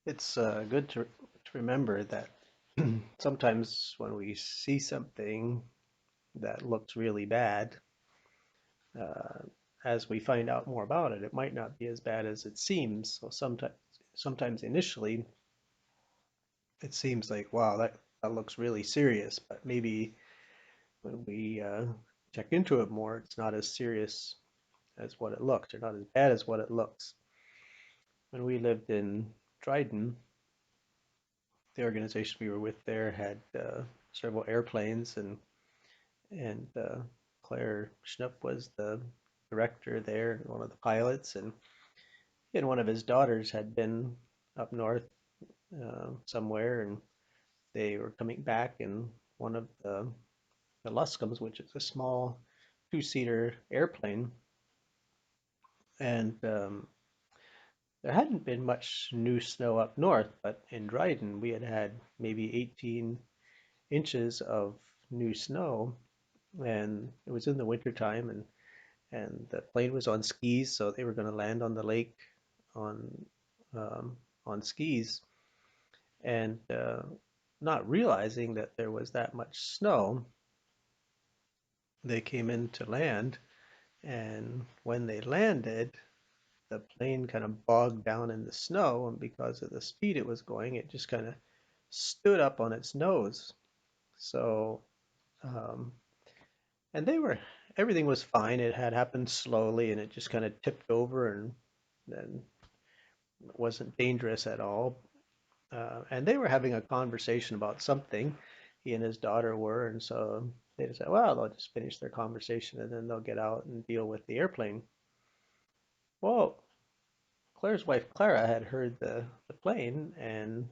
It's good to remember that sometimes when we see something that looks really bad, uh, as we find out more about it, it might not be as bad as it seems. So sometimes initially it seems like, wow, that looks really serious, but maybe when we check into it more, it's not as serious as what it looks, or not as bad as what it looks. When we lived in Dryden, the organization we were with there had several airplanes, and Claire Schnupp was the director there, one of the pilots, and he and one of his daughters had been up north somewhere, and they were coming back in one of the Luscombe's, which is a small two-seater airplane, and there hadn't been much new snow up north, but in Dryden we had had maybe 18 inches of new snow, and it was in the wintertime, and the plane was on skis, so they were going to land on the lake on on skis, and not realizing that there was that much snow, they came in to land, and when they landed, the plane kind of bogged down in the snow, and because of the speed it was going, it just kind of stood up on its nose. So, um, and everything was fine. It had happened slowly, and it just kind of tipped over and wasn't dangerous at all. And they were having a conversation about something, he and his daughter were, and so they just said, well, they'll just finish their conversation and then they'll get out and deal with the airplane. Well, Claire's wife Clara had heard the plane, and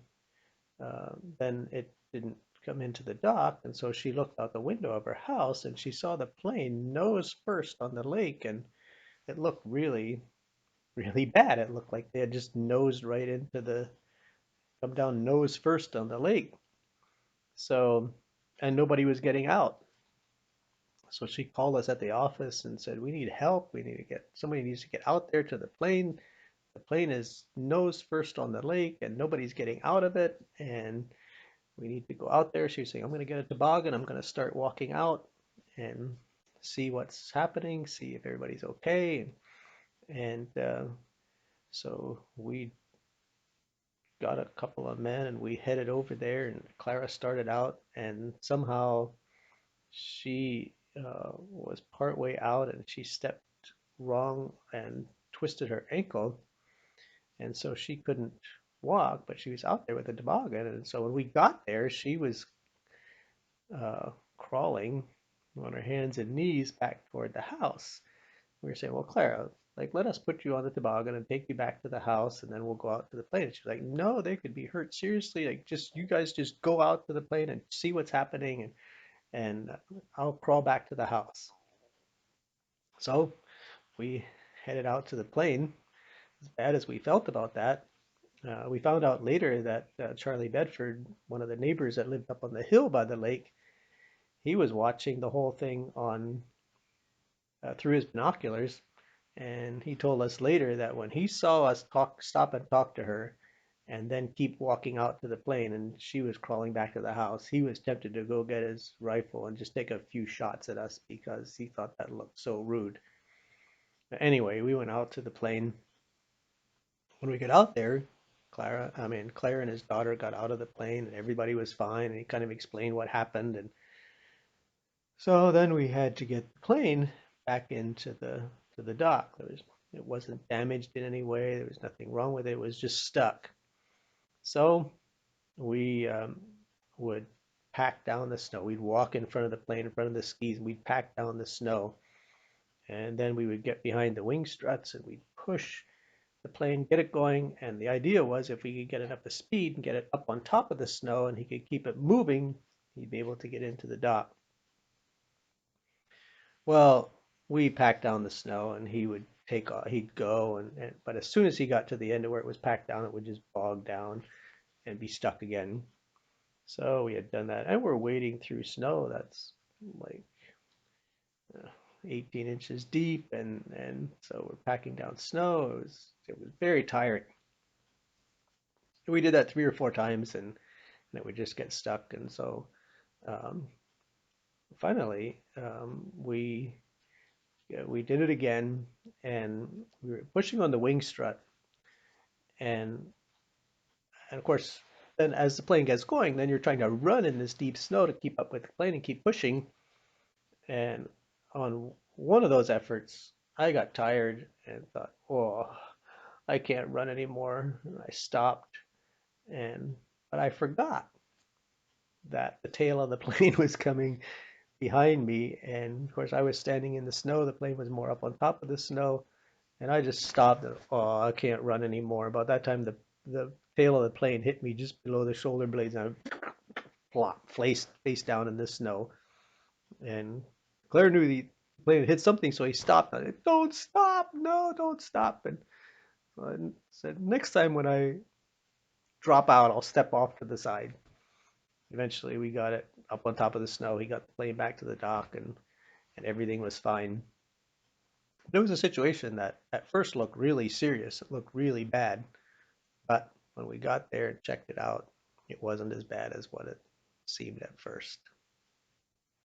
then it didn't come into the dock, and so she looked out the window of her house and she saw the plane nose first on the lake, and it looked really, really bad. It looked like they had just nosed right into come down nose first on the lake. So, and nobody was getting out. So she called us at the office and said, "We need help. Somebody needs to get out there to the plane. The plane is nose first on the lake and nobody's getting out of it. And we need to go out there." She was saying, "I'm going to get a toboggan. I'm going to start walking out and see what's happening, see if everybody's okay." And so we got a couple of men and we headed over there, and Clara started out, and somehow she was part way out and she stepped wrong and twisted her ankle, and so she couldn't walk, but she was out there with a toboggan. And so when we got there, she was crawling on her hands and knees back toward the house. We were saying, "Well, Clara, like, let us put you on the toboggan and take you back to the house, and then we'll go out to the plane." And she's like, "No, they could be hurt seriously. Like, just you guys just go out to the plane and see what's happening, and I'll crawl back to the house." So we headed out to the plane. As bad as we felt about that, we found out later that Charlie Bedford, one of the neighbors that lived up on the hill by the lake, he was watching the whole thing on through his binoculars, and he told us later that when he saw us stop and talk to her, and then keep walking out to the plane, and she was crawling back to the house, he was tempted to go get his rifle and just take a few shots at us because he thought that looked so rude. But anyway, we went out to the plane. When we got out there, Claire and his daughter got out of the plane, and everybody was fine. And he kind of explained what happened, and so then we had to get the plane back into the dock. It wasn't damaged in any way. There was nothing wrong with it. It was just stuck. So we would pack down the snow. We'd walk in front of the plane, in front of the skis, and we'd pack down the snow. And then we would get behind the wing struts and we'd push the plane, get it going. And the idea was if we could get it up to speed and get it up on top of the snow and he could keep it moving, he'd be able to get into the dock. Well, we packed down the snow and he would take off, he'd go, but as soon as he got to the end of where it was packed down, it would just bog down and be stuck again. So we had done that, and we're wading through snow that's like uh, 18 inches deep, and so we're packing down snow. It was very tiring. We did that 3 or 4 times, and it would just get stuck. And so um, finally, yeah, we did it again, and we were pushing on the wing strut, and of course, then as the plane gets going, then you're trying to run in this deep snow to keep up with the plane and keep pushing. And on one of those efforts, I got tired and thought, oh, I can't run anymore. And I stopped, and but I forgot that the tail of the plane was coming behind me, and of course I was standing in the snow. The plane was more up on top of the snow, and I just stopped. And, oh, I can't run anymore. About that time, the tail of the plane hit me just below the shoulder blades, and I flopped face down in the snow. And Claire knew the plane had hit something, so he stopped. I said, "Don't stop! No, don't stop!" And I said, "Next time when I drop out, I'll step off to the side." Eventually, we got it up on top of the snow. He got the plane back to the dock, and everything was fine. It was a situation that at first looked really serious. It looked really bad. But when we got there and checked it out, it wasn't as bad as what it seemed at first.